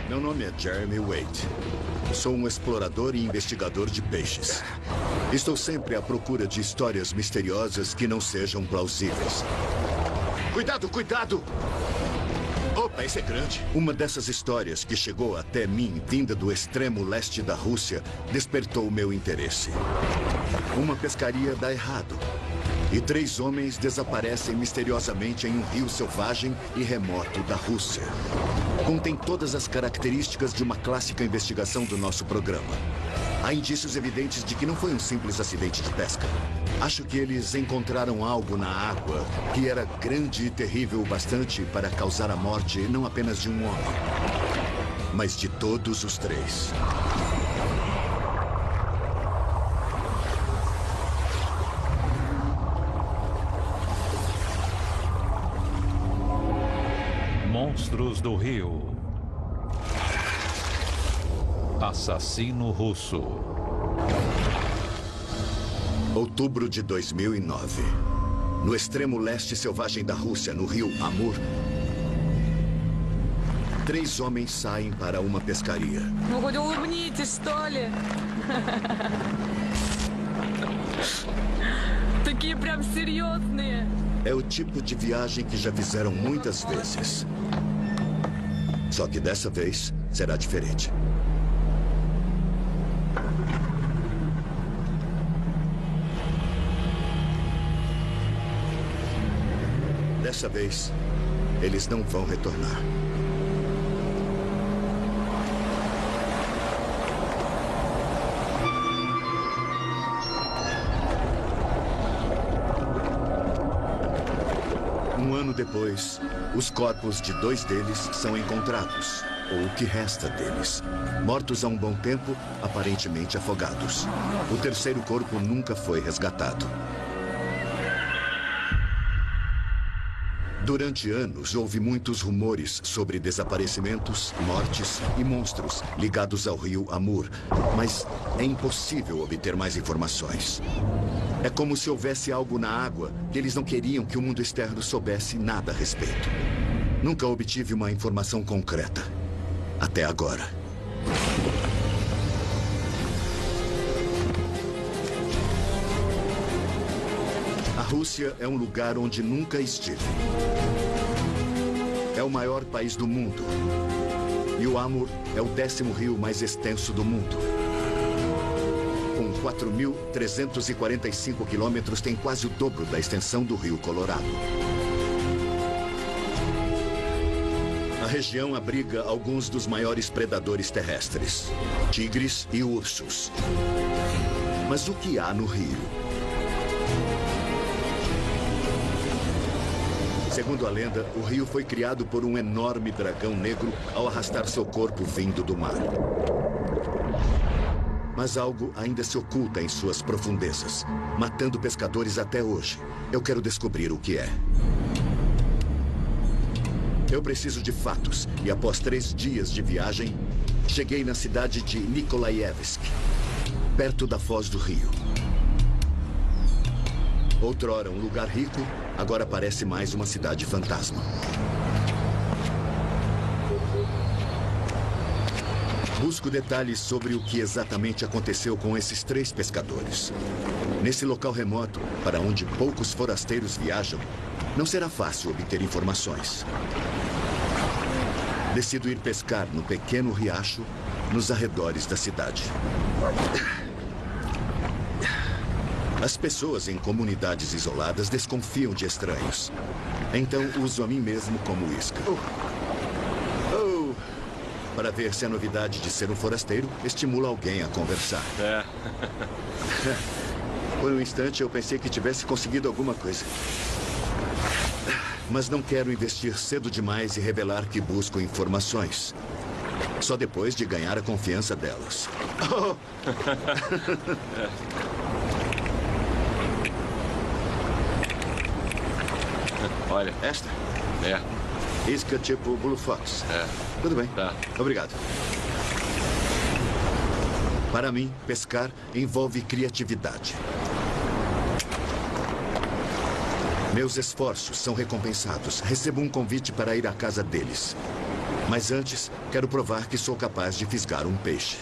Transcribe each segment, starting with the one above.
Meu nome é Jeremy Wade. Sou um explorador e investigador de peixes. Estou sempre à procura de histórias misteriosas que não sejam plausíveis. Cuidado, cuidado! Opa, esse é grande. Uma dessas histórias que chegou até mim, vinda do extremo leste da Rússia, despertou meu interesse. Uma pescaria dá errado. E 3 homens desaparecem misteriosamente em um rio selvagem e remoto da Rússia. Contém todas as características de uma clássica investigação do nosso programa. Há indícios evidentes de que não foi um simples acidente de pesca. Acho que eles encontraram algo na água que era grande e terrível o bastante para causar a morte não apenas de um homem, mas de todos os 3. Monstros do Rio. Assassino russo. Outubro de 2009. No extremo leste selvagem da Rússia, no rio Amur, 3 homens saem para uma pescaria. Ну, хоть улыбнитесь, что ли? Такие прям серьезные. É o tipo de viagem que já fizeram muitas vezes. Só que dessa vez será diferente. Dessa vez, eles não vão retornar. Um ano depois, os corpos de 2 deles são encontrados, ou o que resta deles. Mortos há um bom tempo, aparentemente afogados. O terceiro corpo nunca foi resgatado. Durante anos, houve muitos rumores sobre desaparecimentos, mortes e monstros ligados ao rio Amur, mas é impossível obter mais informações. É como se houvesse algo na água que eles não queriam que o mundo externo soubesse nada a respeito. Nunca obtive uma informação concreta. Até agora. A Rússia é um lugar onde nunca estive. É o maior país do mundo. E o Amur é o 10º rio mais extenso do mundo. Com 4.345 quilômetros, tem quase o dobro da extensão do rio Colorado. A região abriga alguns dos maiores predadores terrestres, tigres e ursos. Mas o que há no rio? Segundo a lenda, o rio foi criado por um enorme dragão negro ao arrastar seu corpo vindo do mar. Mas algo ainda se oculta em suas profundezas, matando pescadores até hoje. Eu quero descobrir o que é. Eu preciso de fatos, e após 3 dias de viagem, cheguei na cidade de Nikolaevsk, perto da foz do rio. Outrora um lugar rico, agora parece mais uma cidade fantasma. Busco detalhes sobre o que exatamente aconteceu com esses 3 pescadores. Nesse local remoto, para onde poucos forasteiros viajam, não será fácil obter informações. Decido ir pescar no pequeno riacho nos arredores da cidade. As pessoas em comunidades isoladas desconfiam de estranhos. Então uso a mim mesmo como isca. Para ver se a novidade de ser um forasteiro estimula alguém a conversar. Por um instante eu pensei que tivesse conseguido alguma coisa. Mas não quero investir cedo demais e revelar que busco informações. Só depois de ganhar a confiança delas. Olha. Esta? É. Isca tipo Blue Fox. É. Tudo bem. Tá. Obrigado. Para mim, pescar envolve criatividade. Meus esforços são recompensados. Recebo um convite para ir à casa deles. Mas antes, quero provar que sou capaz de fisgar um peixe.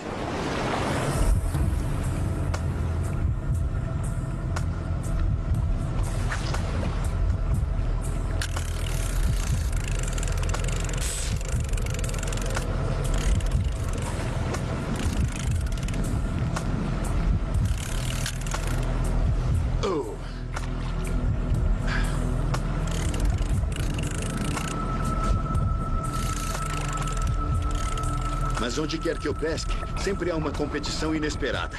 Mas onde quer que eu pesque, sempre há uma competição inesperada.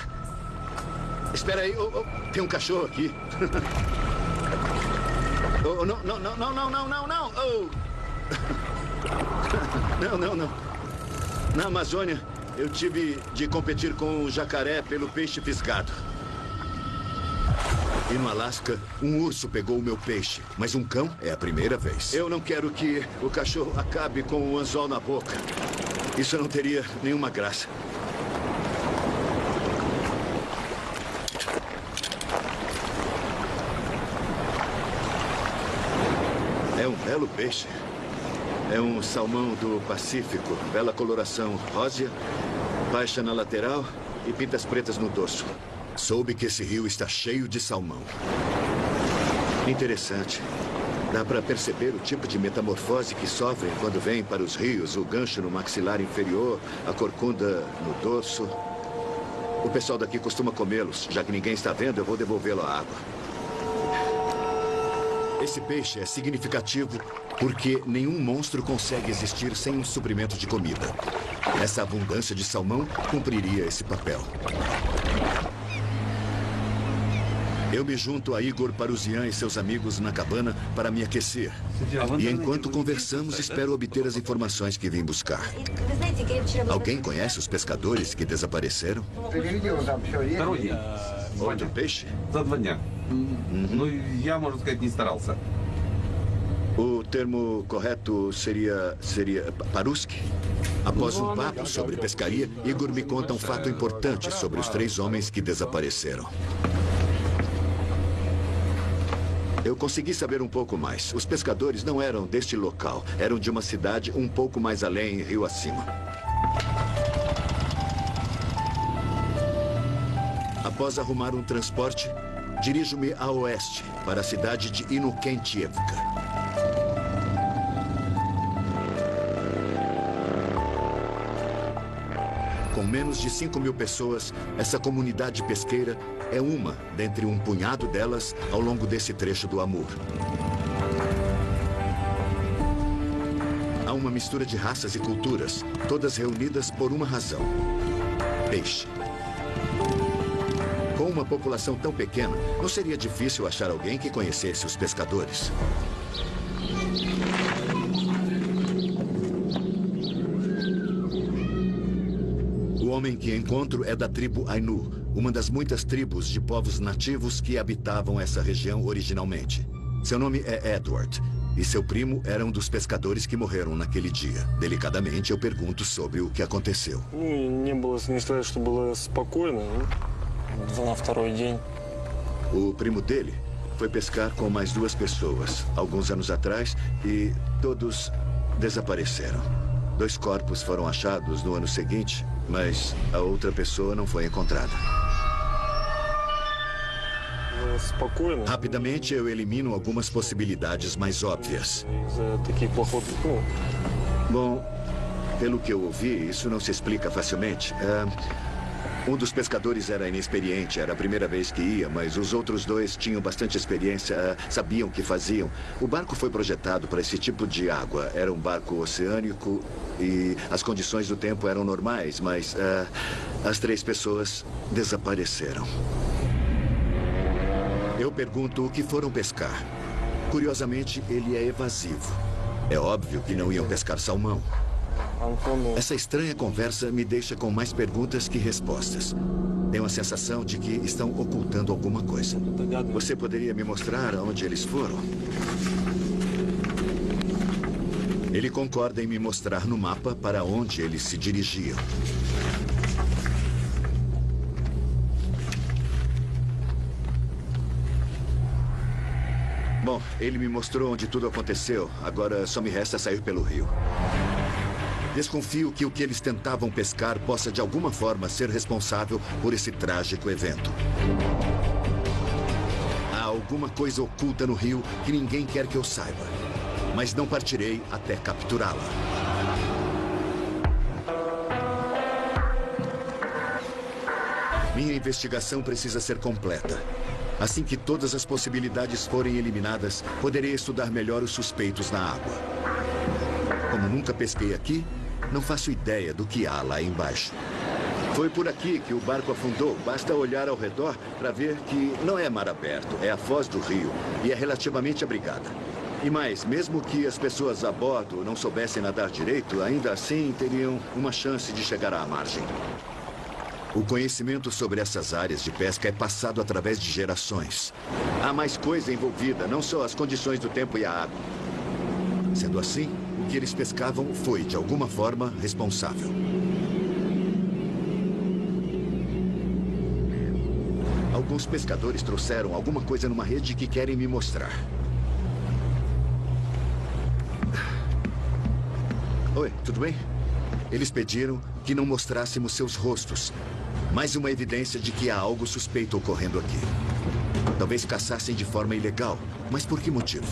Espera aí, tem um cachorro aqui. Oh, não, não, não, não, não, não, não, não. Oh. Não, não, não. Na Amazônia, eu tive de competir com um jacaré pelo peixe fisgado. E no Alasca, um urso pegou o meu peixe, mas um cão é a primeira vez. Eu não quero que o cachorro acabe com o anzol na boca. Isso não teria nenhuma graça. É um belo peixe. É um salmão do Pacífico. Bela coloração rósea, baixa na lateral e pintas pretas no dorso. Soube que esse rio está cheio de salmão. Interessante. Dá para perceber o tipo de metamorfose que sofrem quando vêm para os rios, o gancho no maxilar inferior, a corcunda no dorso. O pessoal daqui costuma comê-los. Já que ninguém está vendo, eu vou devolvê-lo à água. Esse peixe é significativo porque nenhum monstro consegue existir sem um suprimento de comida. Essa abundância de salmão cumpriria esse papel. Eu me junto a Igor Paruzian e seus amigos na cabana para me aquecer. E enquanto conversamos, espero obter as informações que vim buscar. Alguém conhece os pescadores que desapareceram? Outro peixe? За 2 дня. Ну, я, можно сказать, не старался. O termo correto seria paruski? Após um papo sobre pescaria, Igor me conta um fato importante sobre os 3 homens que desapareceram. Eu consegui saber um pouco mais. Os pescadores não eram deste local. Eram de uma cidade um pouco mais além, rio acima. Após arrumar um transporte, dirijo-me a oeste, para a cidade de Inokentievka. Com menos de 5.000 pessoas, essa comunidade pesqueira é uma dentre um punhado delas ao longo desse trecho do Amur. Há uma mistura de raças e culturas, todas reunidas por uma razão: peixe. Com uma população tão pequena, não seria difícil achar alguém que conhecesse os pescadores. O homem que encontro é da tribo Ainu, uma das muitas tribos de povos nativos que habitavam essa região originalmente. Seu nome é Edward, e seu primo era um dos pescadores que morreram naquele dia. Delicadamente, eu pergunto sobre o que aconteceu. Не сказать, что было спокойно. На второй день. O primo dele foi pescar com mais 2 pessoas, alguns anos atrás, e todos desapareceram. 2 corpos foram achados no ano seguinte, mas a outra pessoa não foi encontrada. Спокойно. Rapidamente, eu elimino algumas possibilidades mais óbvias. Из-за таких плохих, Bom, pelo que eu ouvi, isso não se explica facilmente. Um dos pescadores era inexperiente, era a primeira vez que ia, mas os outros 2 tinham bastante experiência, sabiam o que faziam. O barco foi projetado para esse tipo de água. Era um barco oceânico e as condições do tempo eram normais, mas as 3 pessoas desapareceram. Eu pergunto o que foram pescar. Curiosamente, ele é evasivo. É óbvio que não iam pescar salmão. Essa estranha conversa me deixa com mais perguntas que respostas. Tenho a sensação de que estão ocultando alguma coisa. Você poderia me mostrar aonde eles foram? Ele concorda em me mostrar no mapa para onde eles se dirigiam. Bom, ele me mostrou onde tudo aconteceu. Agora só me resta sair pelo rio. Desconfio que o que eles tentavam pescar possa de alguma forma ser responsável por esse trágico evento. Há alguma coisa oculta no rio que ninguém quer que eu saiba. Mas não partirei até capturá-la. Minha investigação precisa ser completa. Assim que todas as possibilidades forem eliminadas, poderei estudar melhor os suspeitos na água. Como nunca pesquei aqui, não faço ideia do que há lá embaixo. Foi por aqui que o barco afundou. Basta olhar ao redor para ver que não é mar aberto, é a foz do rio e é relativamente abrigada. E mais, mesmo que as pessoas a bordo não soubessem nadar direito, ainda assim teriam uma chance de chegar à margem. O conhecimento sobre essas áreas de pesca é passado através de gerações. Há mais coisa envolvida, não só as condições do tempo e a água. Sendo assim, o que eles pescavam foi, de alguma forma, responsável. Alguns pescadores trouxeram alguma coisa numa rede que querem me mostrar. Oi, tudo bem? Eles pediram que não mostrássemos seus rostos. Mais uma evidência de que há algo suspeito ocorrendo aqui. Talvez caçassem de forma ilegal, mas por que motivo?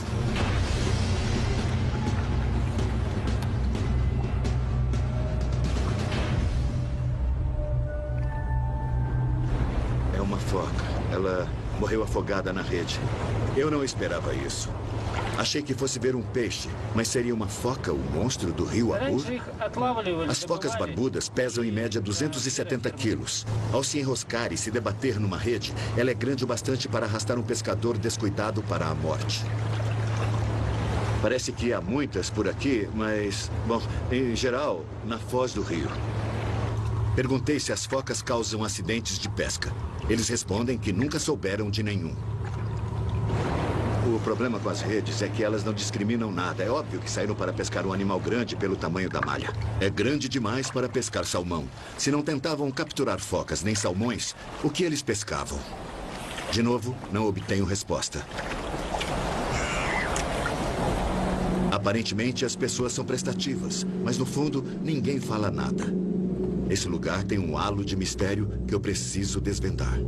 É uma foca. Ela morreu afogada na rede. Eu não esperava isso. Achei que fosse ver um peixe, mas seria uma foca, o monstro do rio Amur? As focas barbudas pesam em média 270 quilos. Ao se enroscar e se debater numa rede, ela é grande o bastante para arrastar um pescador descuidado para a morte. Parece que há muitas por aqui, mas, bom, em geral, na foz do rio. Perguntei se as focas causam acidentes de pesca. Eles respondem que nunca souberam de nenhum. O problema com as redes é que elas não discriminam nada. É óbvio que saíram para pescar um animal grande pelo tamanho da malha. É grande demais para pescar salmão. Se não tentavam capturar focas nem salmões, o que eles pescavam? De novo, não obtenho resposta. Aparentemente, as pessoas são prestativas, mas no fundo, ninguém fala nada. Esse lugar tem um halo de mistério que eu preciso desvendar.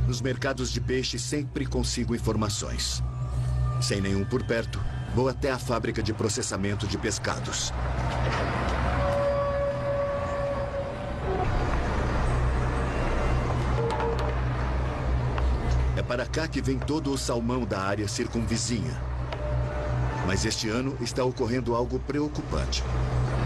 Nos mercados de peixe sempre consigo informações. Sem nenhum por perto, vou até a fábrica de processamento de pescados. É para cá que vem todo o salmão da área circunvizinha. Mas este ano está ocorrendo algo preocupante.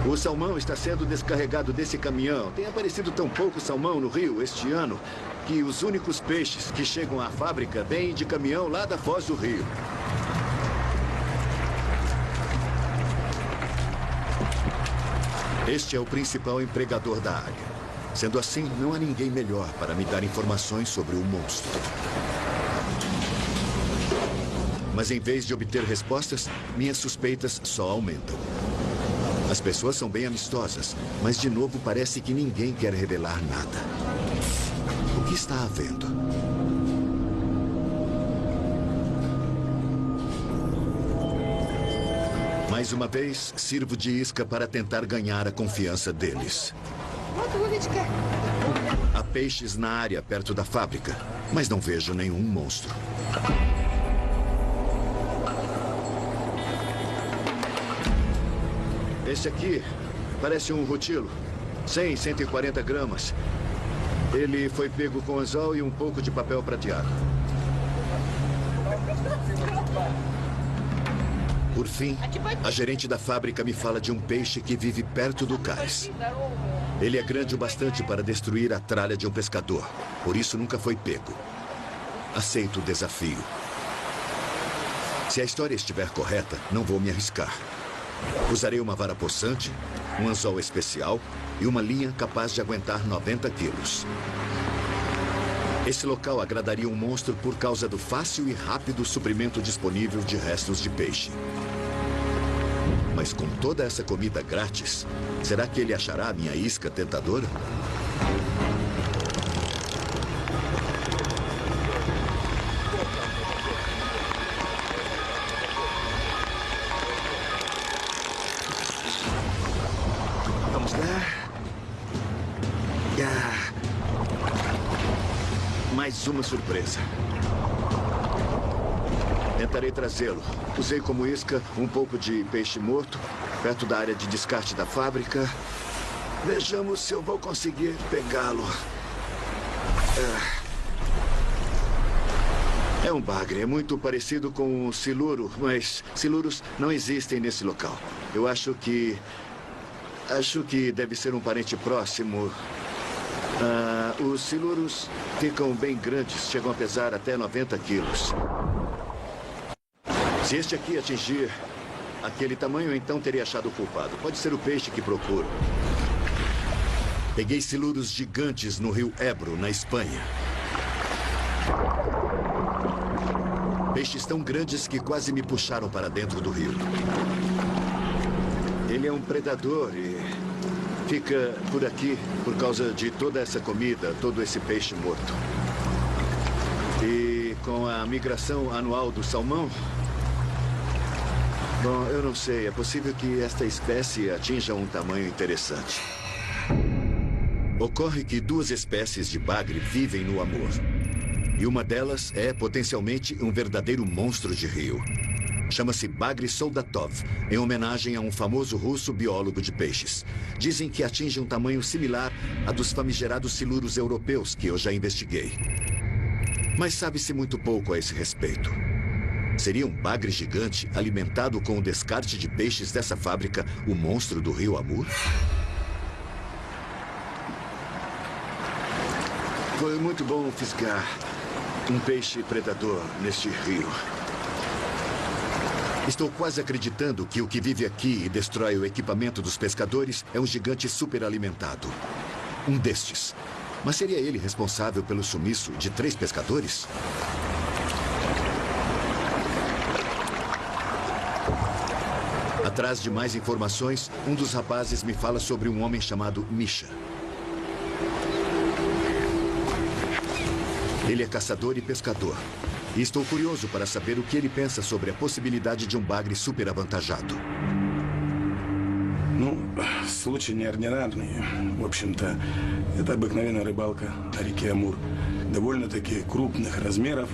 O salmão está sendo descarregado desse caminhão. Tem aparecido tão pouco salmão no rio este ano que os únicos peixes que chegam à fábrica vêm de caminhão lá da foz do rio. Este é o principal empregador da área. Sendo assim, não há ninguém melhor para me dar informações sobre o monstro. Mas em vez de obter respostas, minhas suspeitas só aumentam. As pessoas são bem amistosas, mas de novo parece que ninguém quer revelar nada. O que está havendo? Mais uma vez, sirvo de isca para tentar ganhar a confiança deles. Há peixes na área perto da fábrica, mas não vejo nenhum monstro. Esse aqui parece um rutilo. 100, 140 gramas. Ele foi pego com anzol e um pouco de papel prateado. Por fim, a gerente da fábrica me fala de um peixe que vive perto do cais. Ele é grande o bastante para destruir a tralha de um pescador. Por isso nunca foi pego. Aceito o desafio. Se a história estiver correta, não vou me arriscar. Usarei uma vara possante, um anzol especial e uma linha capaz de aguentar 90 quilos. Esse local agradaria um monstro por causa do fácil e rápido suprimento disponível de restos de peixe. Mas com toda essa comida grátis, será que ele achará a minha isca tentadora? mais uma surpresa. Tentarei trazê-lo. Usei como isca um pouco de peixe morto, perto da área de descarte da fábrica. Vejamos se eu vou conseguir pegá-lo. É um bagre. É muito parecido com o siluro, mas siluros não existem nesse local. Eu acho que deve ser um parente próximo. Os siluros ficam bem grandes, chegam a pesar até 90 quilos. Se este aqui atingir aquele tamanho, então teria achado o culpado. Pode ser o peixe que procuro. Peguei siluros gigantes no rio Ebro, na Espanha. Peixes tão grandes que quase me puxaram para dentro do rio. Ele é um predador e fica por aqui por causa de toda essa comida, todo esse peixe morto. E com a migração anual do salmão... Bom, eu não sei. É possível que esta espécie atinja um tamanho interessante. Ocorre que duas espécies de bagre vivem no Amur. E uma delas é, potencialmente, um verdadeiro monstro de rio. Chama-se Bagre Soldatov, em homenagem a um famoso russo biólogo de peixes. Dizem que atinge um tamanho similar a dos famigerados siluros europeus que eu já investiguei. Mas sabe-se muito pouco a esse respeito. Seria um bagre gigante alimentado com o descarte de peixes dessa fábrica, o monstro do rio Amur? Foi muito bom fisgar um peixe predador neste rio. Estou quase acreditando que o que vive aqui e destrói o equipamento dos pescadores é um gigante superalimentado. Um destes. Mas seria ele responsável pelo sumiço de 3 pescadores? Atrás de mais informações, um dos rapazes me fala sobre um homem chamado Misha. Ele é caçador e pescador. E estou curioso para saber o que ele pensa sobre a possibilidade de um bagre super avantajado. Ну, случай неординарный. В общем-то, это обыкновенная рыбалка на реке Амур. Довольно-таки крупных размеров.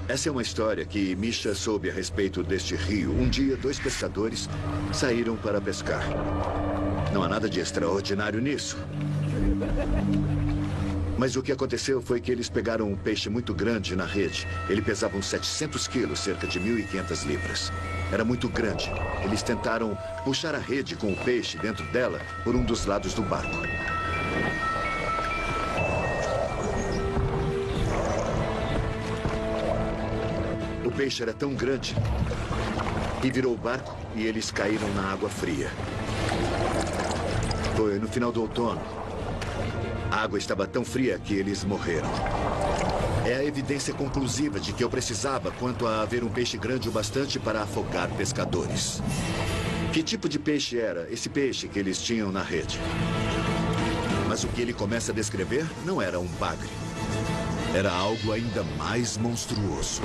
Essa é uma história que Misha soube a respeito deste rio. Um dia, 2 pescadores saíram para pescar. Não há nada de extraordinário nisso. Mas o que aconteceu foi que eles pegaram um peixe muito grande na rede. Ele pesava uns 700 quilos, cerca de 1.500 libras. Era muito grande. Eles tentaram puxar a rede com o peixe dentro dela por um dos lados do barco. O peixe era tão grande que virou o barco e eles caíram na água fria. Foi no final do outono. A água estava tão fria que eles morreram. É a evidência conclusiva de que eu precisava quanto a haver um peixe grande o bastante para afogar pescadores. Que tipo de peixe era esse peixe que eles tinham na rede? Mas o que ele começa a descrever não era um bagre. Era algo ainda mais monstruoso.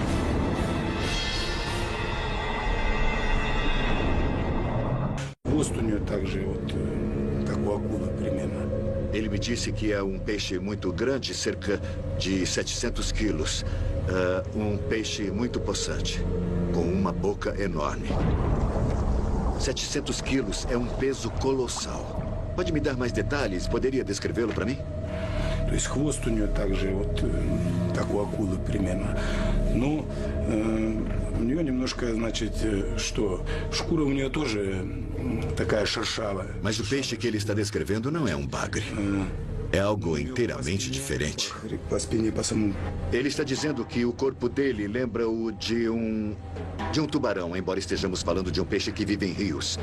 Хвост у нее также вот как у акулы примерно. Ele me disse que é um peixe muito grande, cerca de 700 quilos. Um peixe muito possante, com uma boca enorme. 700 quilos é um peso colossal. Pode me dar mais detalhes? Poderia descrevê-lo para mim? То есть хвост у нее также вот как у акулы примерно. Но у нее немножко, значит, что шкура у нее тоже такая шершавая. Mas o peixe que ele está descrevendo não é um bagre. É algo inteiramente diferente. По спине, по самому. Ele está dizendo que o corpo dele lembra o de um tubarão, embora estejamos falando de um peixe que vive em rios.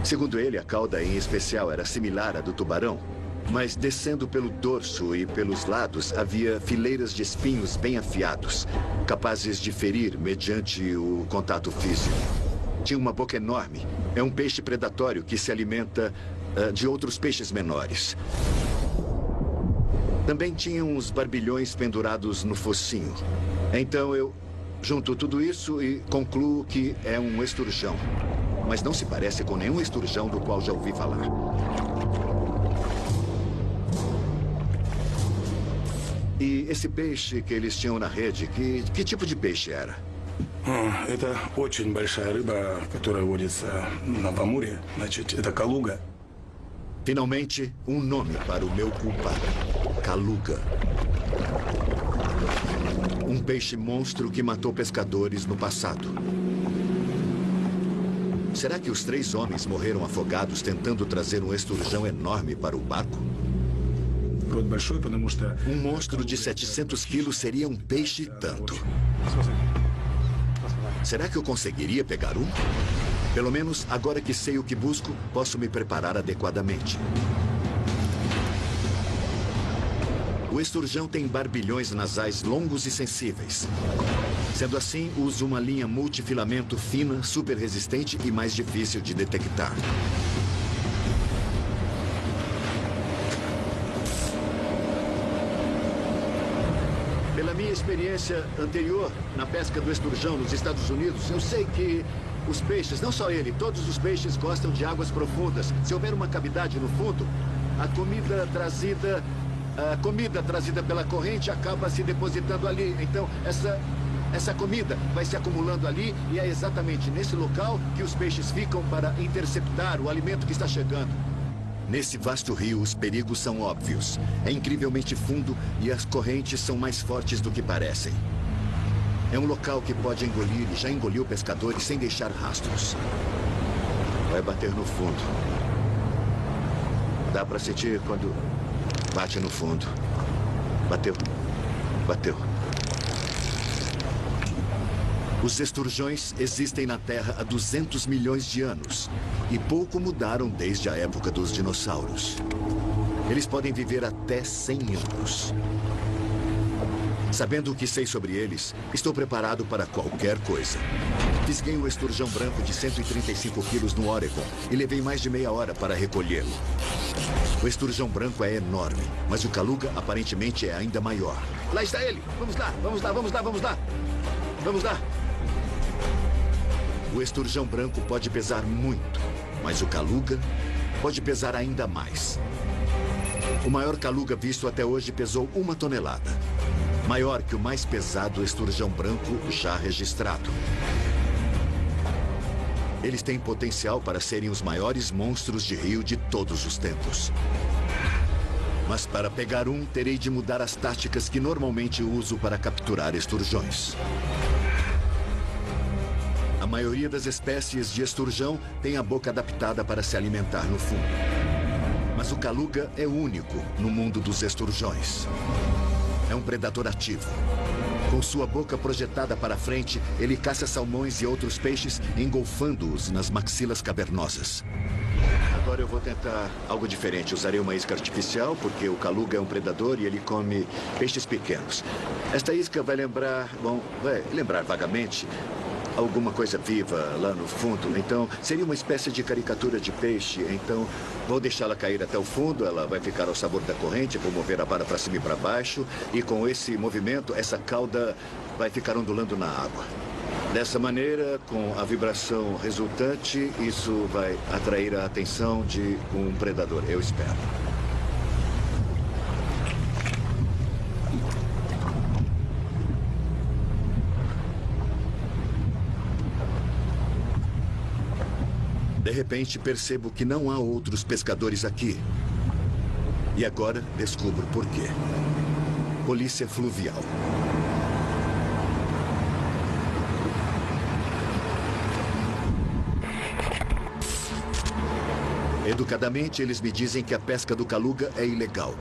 Segundo ele, a cauda em especial era similar à do tubarão. Mas descendo pelo dorso e pelos lados havia fileiras de espinhos bem afiados, capazes de ferir mediante o contato físico. Tinha uma boca enorme. É um peixe predatório que se alimenta de outros peixes menores. Também tinha uns barbilhões pendurados no focinho. Então eu junto tudo isso e concluo que é um esturjão. Mas não se parece com nenhum esturjão do qual já ouvi falar. E esse peixe que eles tinham na rede, que tipo de peixe era? Это очень большая рыба, которая водится на Амуре. Значит, это калуга. Finalmente, um nome para o meu culpado. Kaluga. Um peixe monstro que matou pescadores no passado. Será que os 3 homens morreram afogados tentando trazer um esturjão enorme para o barco? Рот большой, потому что... Um monstro de 700 quilos seria um peixe tanto. Será que eu conseguiria pegar um? Pelo menos, agora que sei o que busco, posso me preparar adequadamente. O esturjão tem barbilhões nasais longos e sensíveis. Sendo assim, uso uma linha multifilamento fina, super resistente e mais difícil de detectar. Pela minha experiência anterior na pesca do esturjão nos Estados Unidos, eu sei que os peixes, não só ele, todos os peixes gostam de águas profundas. Se houver uma cavidade no fundo, a comida trazida pela corrente acaba se depositando ali. Então, essa comida vai se acumulando ali e é exatamente nesse local que os peixes ficam para interceptar o alimento que está chegando. Nesse vasto rio, os perigos são óbvios. É incrivelmente fundo e as correntes são mais fortes do que parecem. É um local que pode engolir e já engoliu pescadores sem deixar rastros. Vai bater no fundo. Dá para sentir quando bate no fundo. Bateu. Bateu. Os esturjões existem na Terra há 200 milhões de anos e pouco mudaram desde a época dos dinossauros. Eles podem viver até 100 anos. Sabendo o que sei sobre eles, estou preparado para qualquer coisa. Fisguei um esturjão branco de 135 quilos no Oregon e levei mais de meia hora para recolhê-lo. O esturjão branco é enorme, mas o Kaluga aparentemente é ainda maior. Lá está ele! Vamos lá, vamos lá, vamos lá, vamos lá! Vamos lá! O esturjão branco pode pesar muito, mas o Kaluga pode pesar ainda mais. O maior Kaluga visto até hoje pesou 1 tonelada. Maior que o mais pesado esturjão branco já registrado. Eles têm potencial para serem os maiores monstros de rio de todos os tempos. Mas para pegar um, terei de mudar as táticas que normalmente uso para capturar esturjões. A maioria das espécies de esturjão tem a boca adaptada para se alimentar no fundo. Mas o Kaluga é único no mundo dos esturjões. É um predador ativo. Com sua boca projetada para frente, ele caça salmões e outros peixes, engolfando-os nas maxilas cavernosas. Agora eu vou tentar algo diferente. Usarei uma isca artificial, porque o Kaluga é um predador e ele come peixes pequenos. Esta isca vai lembrar vagamente alguma coisa viva lá no fundo. Então, seria uma espécie de caricatura de peixe. Então, vou deixá-la cair até o fundo. Ela vai ficar ao sabor da corrente. Vou mover a vara para cima e para baixo. E com esse movimento, essa cauda vai ficar ondulando na água. Dessa maneira, com a vibração resultante, isso vai atrair a atenção de um predador. Eu espero. De repente, percebo que não há outros pescadores aqui. E agora descubro por quê. Polícia fluvial. Educadamente, eles me dizem que a pesca do Kaluga é ilegal.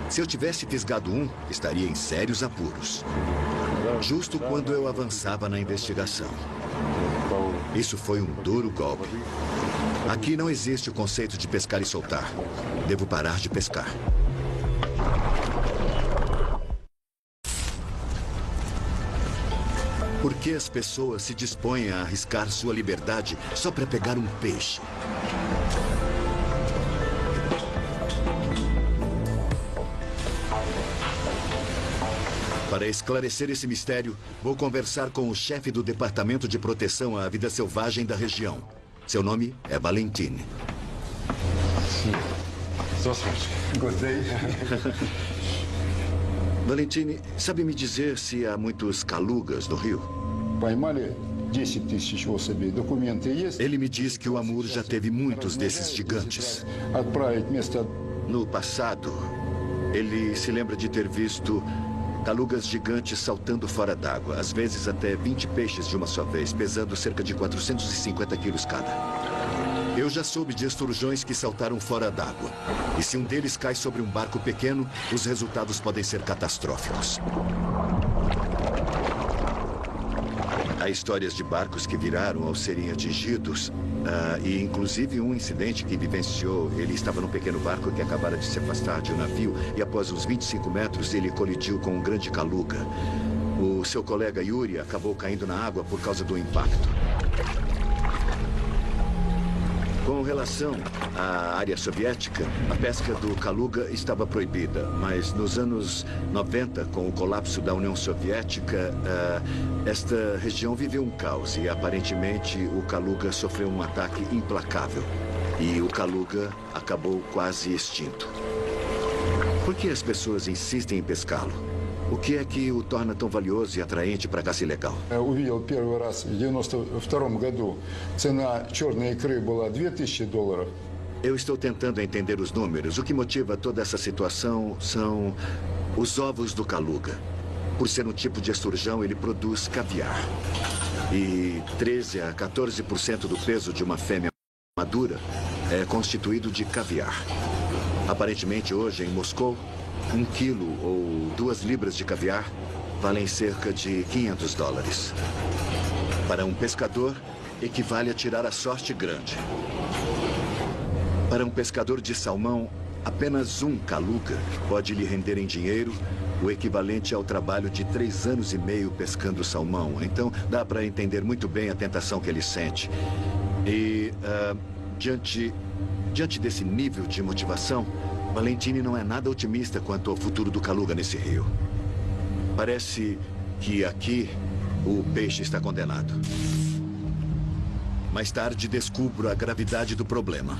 Se eu tivesse fisgado um, estaria em sérios apuros. Justo quando eu avançava na investigação. Isso foi um duro golpe. Aqui não existe o conceito de pescar e soltar. Devo parar de pescar. Por que as pessoas se dispõem a arriscar sua liberdade só para pegar um peixe? Para esclarecer esse mistério, vou conversar com o chefe do Departamento de Proteção à Vida Selvagem da região. Seu nome é Valentin. Здравствуйте. Gostei. Valentini, sabe me dizer se há muitos calugas no rio? Поймали 10 тысяч особей. Документы есть? Ele me diz que o Amur já teve muitos desses gigantes. Отправить вместо... No passado, ele se lembra de ter visto calugas gigantes saltando fora d'água, às vezes até 20 peixes de uma só vez, pesando cerca de 450 quilos cada. Eu já soube de esturjões que saltaram fora d'água. E se um deles cai sobre um barco pequeno, os resultados podem ser catastróficos. Há histórias de barcos que viraram ao serem atingidos. E inclusive um incidente que vivenciou. Ele estava num pequeno barco que acabara de se afastar de um navio. E após uns 25 metros, ele colidiu com um grande caluga. O seu colega Yuri acabou caindo na água por causa do impacto. Com relação à área soviética, a pesca do caluga estava proibida, mas nos anos 90, com o colapso da União Soviética, esta região viveu um caos e aparentemente o caluga sofreu um ataque implacável e o caluga acabou quase extinto. Por que as pessoas insistem em pescá-lo? O que é que o torna tão valioso e atraente para a caça ilegal? Увидел первый раз в 92 году. Цена черной икры была $2000. Eu estou tentando entender os números. O que motiva toda essa situação são os ovos do caluga. Por ser um tipo de esturjão, ele produz caviar. E 13 a 14% do peso de uma fêmea madura é constituído de caviar. Aparentemente, hoje, em Moscou, 1 quilo ou 2 libras de caviar valem cerca de $500. Para um pescador, equivale a tirar a sorte grande. Para um pescador de salmão, apenas um caluga pode lhe render em dinheiro o equivalente ao trabalho de 3 anos e meio pescando salmão. Então, dá para entender muito bem a tentação que ele sente. E, diante desse nível de motivação, Valentini não é nada otimista quanto ao futuro do caluga nesse rio. Parece que aqui o peixe está condenado. Mais tarde descubro a gravidade do problema.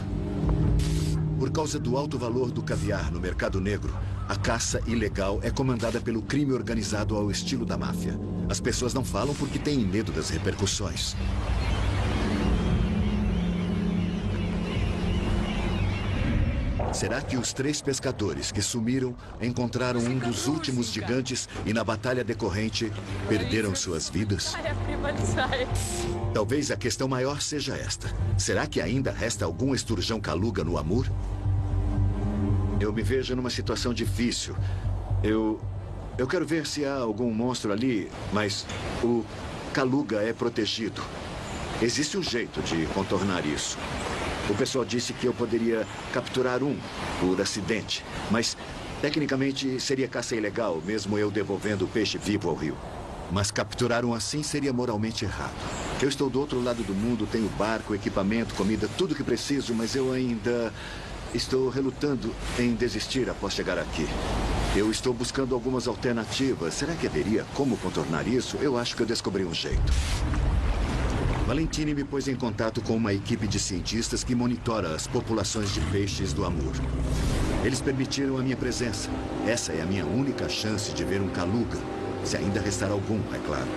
Por causa do alto valor do caviar no mercado negro, a caça ilegal é comandada pelo crime organizado ao estilo da máfia. As pessoas não falam porque têm medo das repercussões. Será que os 3 pescadores que sumiram encontraram um dos últimos gigantes e na batalha decorrente perderam suas vidas? Talvez a questão maior seja esta. Será que ainda resta algum esturjão caluga no Amur? Eu me vejo numa situação difícil. Eu quero ver se há algum monstro ali, mas o caluga é protegido. Existe um jeito de contornar isso. O pessoal disse que eu poderia capturar um por acidente, mas tecnicamente seria caça ilegal, mesmo eu devolvendo o peixe vivo ao rio. Mas capturar um assim seria moralmente errado. Eu estou do outro lado do mundo, tenho barco, equipamento, comida, tudo o que preciso, mas eu ainda estou relutando em desistir após chegar aqui. Eu estou buscando algumas alternativas. Será que haveria como contornar isso? Eu acho que eu descobri um jeito. Valentini me pôs em contato com uma equipe de cientistas que monitora as populações de peixes do Amur. Eles permitiram a minha presença. Essa é a minha única chance de ver um caluga, se ainda restar algum, é claro.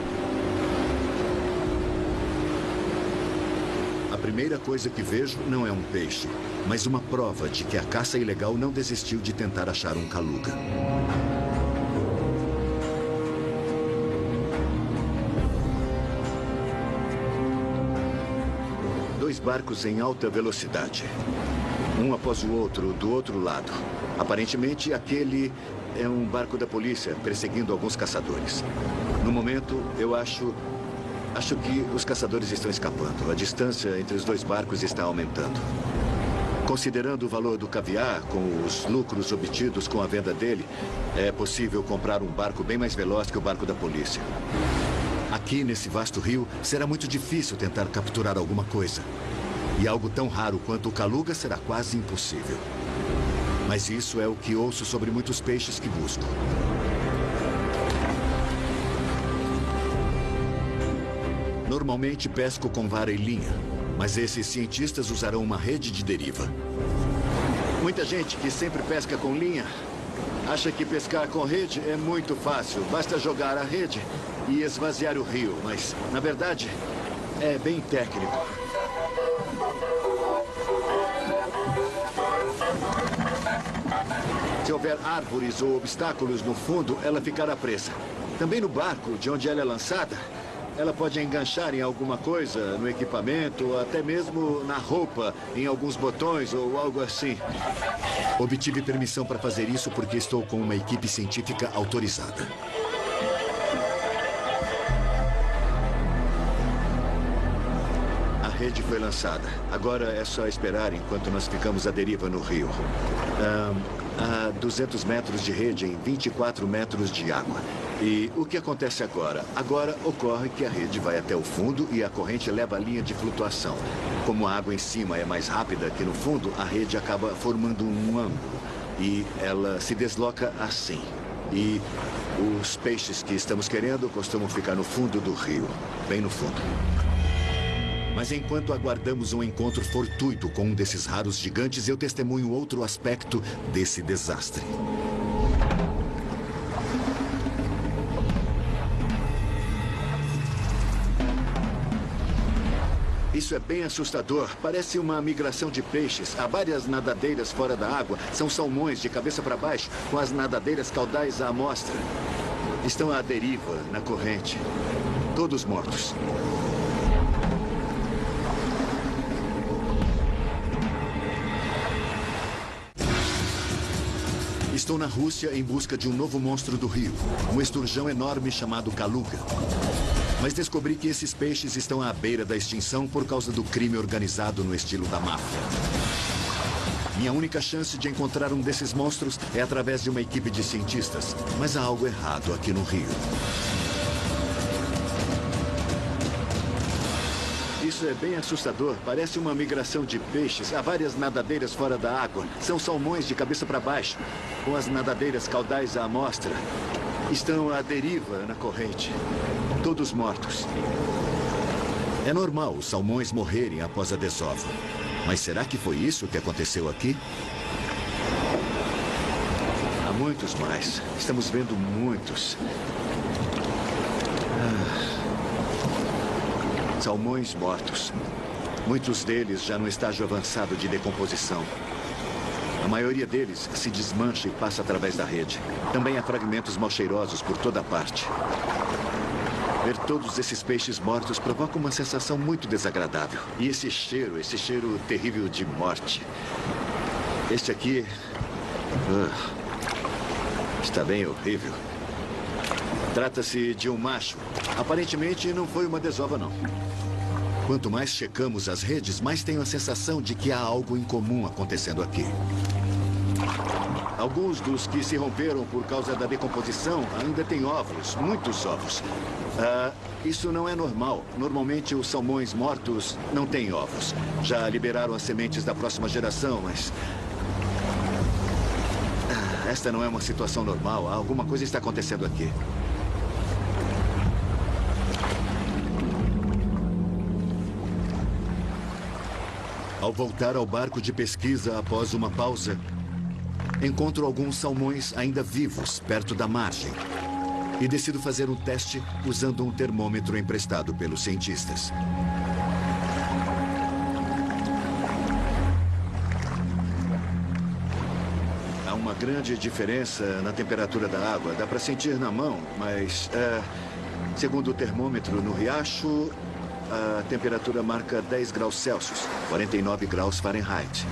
A primeira coisa que vejo não é um peixe, mas uma prova de que a caça ilegal não desistiu de tentar achar um caluga. Dois barcos em alta velocidade. Um após o outro, do outro lado. Aparentemente, aquele é um barco da polícia perseguindo alguns caçadores. No momento, eu acho que os caçadores estão escapando. A distância entre os dois barcos está aumentando. Considerando o valor do caviar, com os lucros obtidos com a venda dele, é possível comprar um barco bem mais veloz que o barco da polícia. Aqui, nesse vasto rio, será muito difícil tentar capturar alguma coisa. E algo tão raro quanto o caluga será quase impossível. Mas isso é o que ouço sobre muitos peixes que busco. Normalmente pesco com vara e linha, mas esses cientistas usarão uma rede de deriva. Muita gente que sempre pesca com linha Acha que pescar com rede é muito fácil. Basta jogar a rede e esvaziar o rio. Mas, na verdade, é bem técnico. Se houver árvores ou obstáculos no fundo, ela ficará presa. Também no barco, de onde ela é lançada, ela pode enganchar em alguma coisa, no equipamento, ou até mesmo na roupa, em alguns botões ou algo assim. Obtive permissão para fazer isso porque estou com uma equipe científica autorizada. A rede foi lançada. Agora é só esperar enquanto nós ficamos à deriva no rio. A 200 metros de rede em 24 metros de água. E o que acontece agora? Agora ocorre que a rede vai até o fundo e a corrente leva a linha de flutuação. Como a água em cima é mais rápida que no fundo, a rede acaba formando um ângulo. E ela se desloca assim. E os peixes que estamos querendo costumam ficar no fundo do rio, bem no fundo. Mas enquanto aguardamos um encontro fortuito com um desses raros gigantes, eu testemunho outro aspecto desse desastre. Isso é bem assustador. Parece uma migração de peixes. Há várias nadadeiras fora da água. São salmões de cabeça para baixo, com as nadadeiras caudais à mostra. Estão à deriva, na corrente. Todos mortos. Estou na Rússia em busca de um novo monstro do rio, um esturjão enorme chamado Kaluga. Mas descobri que esses peixes estão à beira da extinção por causa do crime organizado no estilo da máfia. Minha única chance de encontrar um desses monstros é através de uma equipe de cientistas, mas há algo errado aqui no rio. Isso é bem assustador. Parece uma migração de peixes. Há várias nadadeiras fora da água. São salmões de cabeça para baixo, com as nadadeiras caudais à mostra. Estão à deriva na corrente. Todos mortos. É normal os salmões morrerem após a desova. Mas será que foi isso que aconteceu aqui? Há muitos mais. Estamos vendo muitos. Salmões mortos. Muitos deles já no estágio avançado de decomposição. A maioria deles se desmancha e passa através da rede. Também há fragmentos mal cheirosos por toda parte. Ver todos esses peixes mortos provoca uma sensação muito desagradável. E esse cheiro terrível de morte. Este aqui... está bem horrível. Trata-se de um macho. Aparentemente não foi uma desova, não. Quanto mais checamos as redes, mais tenho a sensação de que há algo incomum acontecendo aqui. Alguns dos que se romperam por causa da decomposição ainda têm ovos, muitos ovos. Isso não é normal. Normalmente os salmões mortos não têm ovos. Já liberaram as sementes da próxima geração, mas... esta não é uma situação normal. Alguma coisa está acontecendo aqui. Ao voltar ao barco de pesquisa após uma pausa, encontro alguns salmões ainda vivos perto da margem e decido fazer um teste usando um termômetro emprestado pelos cientistas. Há uma grande diferença na temperatura da água. Dá para sentir na mão, mas segundo o termômetro no riacho, a temperatura marca 10 graus Celsius, 49 graus Fahrenheit.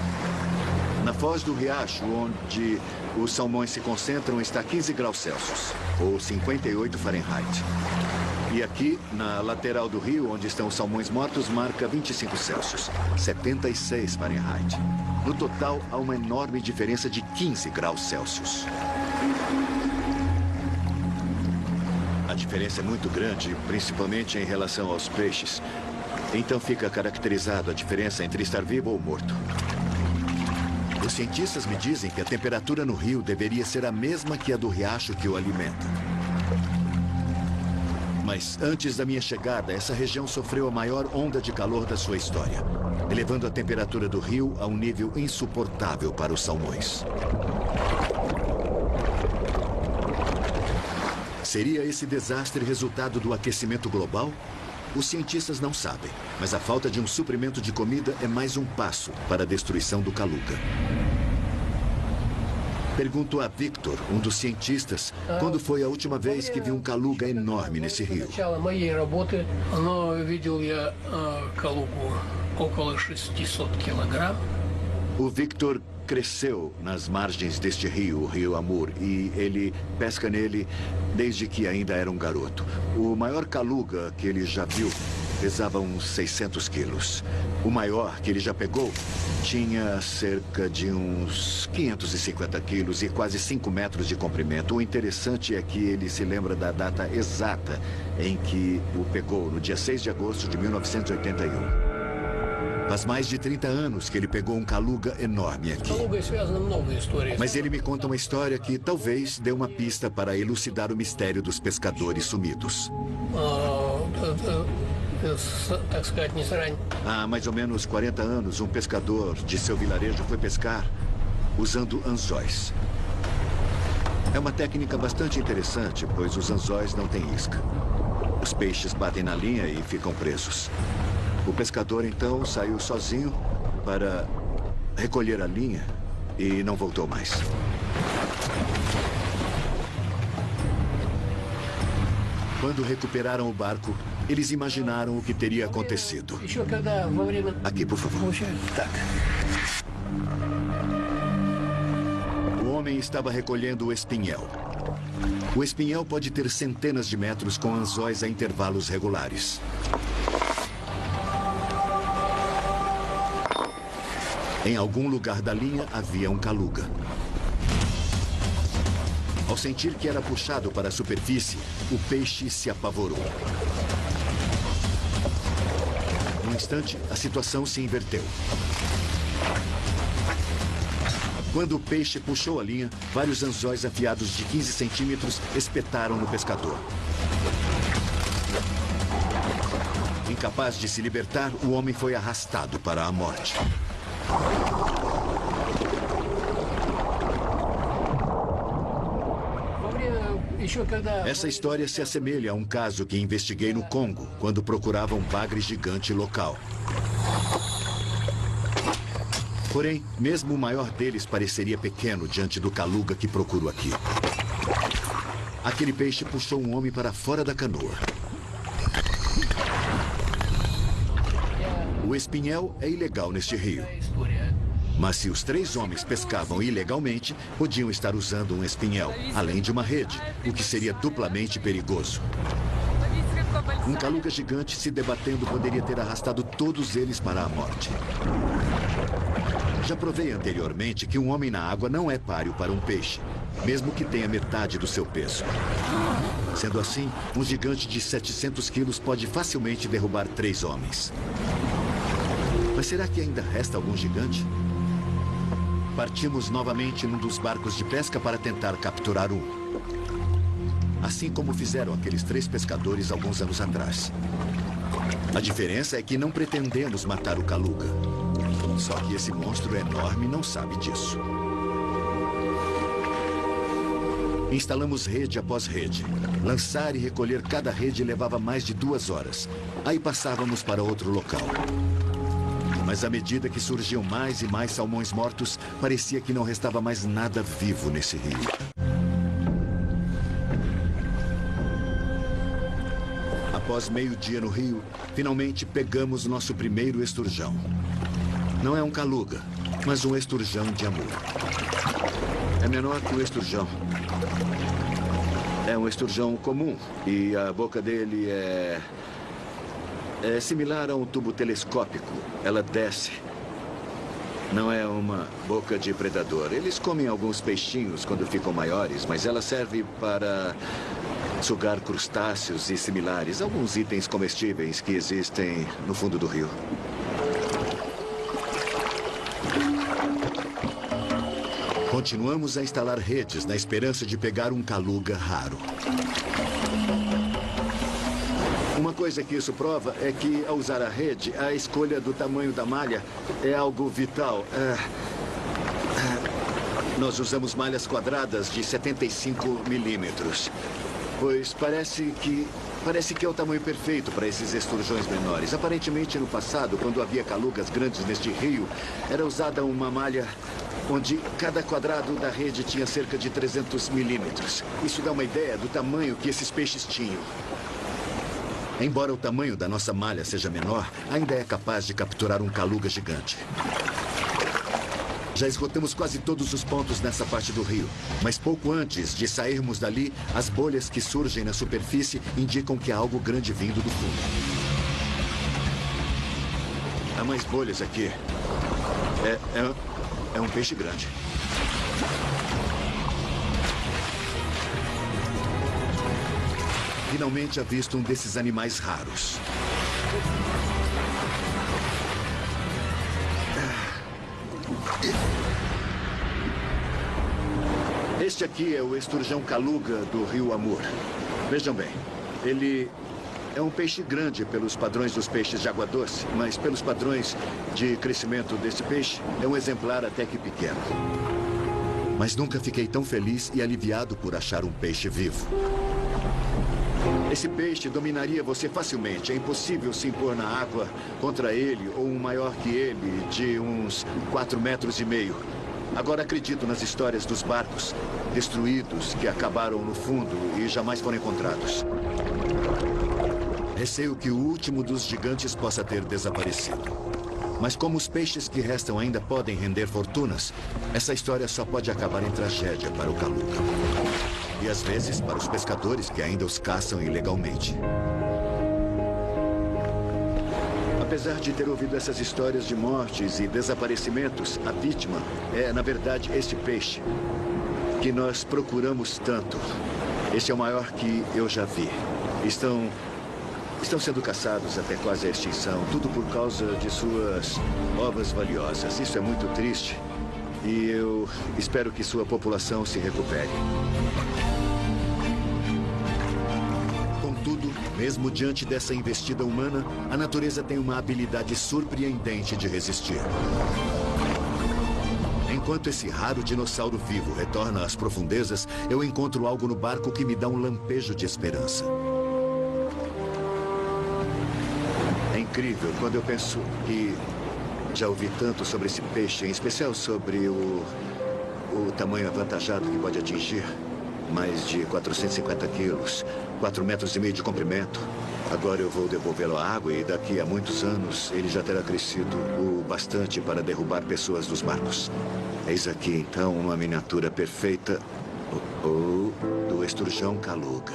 Na foz do riacho, onde os salmões se concentram, está 15 graus Celsius, ou 58 Fahrenheit. E aqui, na lateral do rio, onde estão os salmões mortos, marca 25 Celsius, 76 Fahrenheit. No total, há uma enorme diferença de 15 graus Celsius. A diferença é muito grande, principalmente em relação aos peixes. Então fica caracterizado a diferença entre estar vivo ou morto. Os cientistas me dizem que a temperatura no rio deveria ser a mesma que a do riacho que o alimenta. Mas antes da minha chegada, essa região sofreu a maior onda de calor da sua história, elevando a temperatura do rio a um nível insuportável para os salmões. Seria esse desastre resultado do aquecimento global? Os cientistas não sabem, mas a falta de um suprimento de comida é mais um passo para a destruição do Kaluga. Pergunto a Victor, um dos cientistas, quando foi a última vez que viu um Kaluga enorme nesse rio. O Victor cresceu nas margens deste rio, o Rio Amur, e ele pesca nele desde que ainda era um garoto. O maior Kaluga que ele já viu pesava uns 600 quilos. O maior que ele já pegou tinha cerca de uns 550 quilos e quase 5 metros de comprimento. O interessante é que ele se lembra da data exata em que o pegou, no dia 6 de agosto de 1981. Faz mais de 30 anos que ele pegou um Kaluga enorme aqui. Mas ele me conta uma história que talvez dê uma pista para elucidar o mistério dos pescadores sumidos. Há mais ou menos 40 anos, um pescador de seu vilarejo foi pescar usando anzóis. É uma técnica bastante interessante, pois os anzóis não têm isca. Os peixes batem na linha e ficam presos. O pescador, então, saiu sozinho para recolher a linha e não voltou mais. Quando recuperaram o barco, eles imaginaram o que teria acontecido. Aqui, por favor. O homem estava recolhendo o espinhel. O espinhel pode ter centenas de metros com anzóis a intervalos regulares. Em algum lugar da linha havia um Kaluga. Ao sentir que era puxado para a superfície, o peixe se apavorou. Num instante, a situação se inverteu. Quando o peixe puxou a linha, vários anzóis afiados de 15 centímetros espetaram no pescador. Incapaz de se libertar, o homem foi arrastado para a morte. Essa história se assemelha a um caso que investiguei no Congo, quando procurava um bagre gigante local. Porém, mesmo o maior deles pareceria pequeno diante do Kaluga que procuro aqui. Aquele peixe puxou um homem para fora da canoa. O espinhel é ilegal neste rio. Mas se os 3 homens pescavam ilegalmente, podiam estar usando um espinhel, além de uma rede, o que seria duplamente perigoso. Um Kaluga gigante se debatendo poderia ter arrastado todos eles para a morte. Já provei anteriormente que um homem na água não é páreo para um peixe, mesmo que tenha metade do seu peso. Sendo assim, um gigante de 700 quilos pode facilmente derrubar 3 homens. Mas será que ainda resta algum gigante? Partimos novamente num dos barcos de pesca para tentar capturar um. Assim como fizeram aqueles 3 pescadores alguns anos atrás. A diferença é que não pretendemos matar o Kaluga. Só que esse monstro enorme não sabe disso. Instalamos rede após rede. Lançar e recolher cada rede levava mais de 2 horas. Aí passávamos para outro local. Mas à medida que surgiam mais e mais salmões mortos, parecia que não restava mais nada vivo nesse rio. Após meio-dia no rio, finalmente pegamos nosso primeiro esturjão. Não é um Kaluga, mas um esturjão de Amur. É menor que o esturjão. É um esturjão comum e a boca dele é similar a um tubo telescópico. Ela desce. Não é uma boca de predador. Eles comem alguns peixinhos quando ficam maiores, mas ela serve para sugar crustáceos e similares, alguns itens comestíveis que existem no fundo do rio. Continuamos a instalar redes na esperança de pegar um Kaluga raro. Uma coisa que isso prova é que, ao usar a rede, a escolha do tamanho da malha é algo vital. Nós usamos malhas quadradas de 75 milímetros. Pois parece que é o tamanho perfeito para esses esturjões menores. Aparentemente, no passado, quando havia calugas grandes neste rio, era usada uma malha onde cada quadrado da rede tinha cerca de 300 milímetros. Isso dá uma ideia do tamanho que esses peixes tinham. Embora o tamanho da nossa malha seja menor, ainda é capaz de capturar um caluga gigante. Já esgotamos quase todos os pontos nessa parte do rio, mas pouco antes de sairmos dali, as bolhas que surgem na superfície indicam que há algo grande vindo do fundo. Há mais bolhas aqui. É um peixe grande. Finalmente avisto um desses animais raros. Este aqui é o esturjão caluga do rio Amur. Vejam bem, ele é um peixe grande pelos padrões dos peixes de água doce, mas pelos padrões de crescimento desse peixe, é um exemplar até que pequeno. Mas nunca fiquei tão feliz e aliviado por achar um peixe vivo. Esse peixe dominaria você facilmente. É impossível se impor na água contra ele ou um maior que ele, de uns 4,5 metros. Agora acredito nas histórias dos barcos destruídos que acabaram no fundo e jamais foram encontrados. Receio que o último dos gigantes possa ter desaparecido. Mas como os peixes que restam ainda podem render fortunas, essa história só pode acabar em tragédia para o caluga. E às vezes para os pescadores que ainda os caçam ilegalmente. Apesar de ter ouvido essas histórias de mortes e desaparecimentos, a vítima é, na verdade, este peixe que nós procuramos tanto. Este é o maior que eu já vi. Estão sendo caçados até quase a extinção, tudo por causa de suas ovas valiosas. Isso é muito triste e eu espero que sua população se recupere. Contudo, mesmo diante dessa investida humana, a natureza tem uma habilidade surpreendente de resistir. Enquanto esse raro dinossauro vivo retorna às profundezas, eu encontro algo no barco que me dá um lampejo de esperança. É incrível quando eu penso que já ouvi tanto sobre esse peixe, em especial sobre o tamanho avantajado que pode atingir. Mais de 450 quilos, 4,5 metros de comprimento. Agora eu vou devolvê-lo à água e daqui a muitos anos ele já terá crescido o bastante para derrubar pessoas dos barcos. Eis aqui então uma miniatura perfeita do esturjão caluga.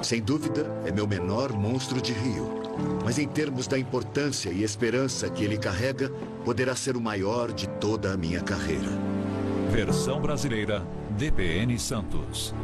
Sem dúvida, é meu menor monstro de rio. Mas em termos da importância e esperança que ele carrega, poderá ser o maior de toda a minha carreira. Versão brasileira, DPN Santos.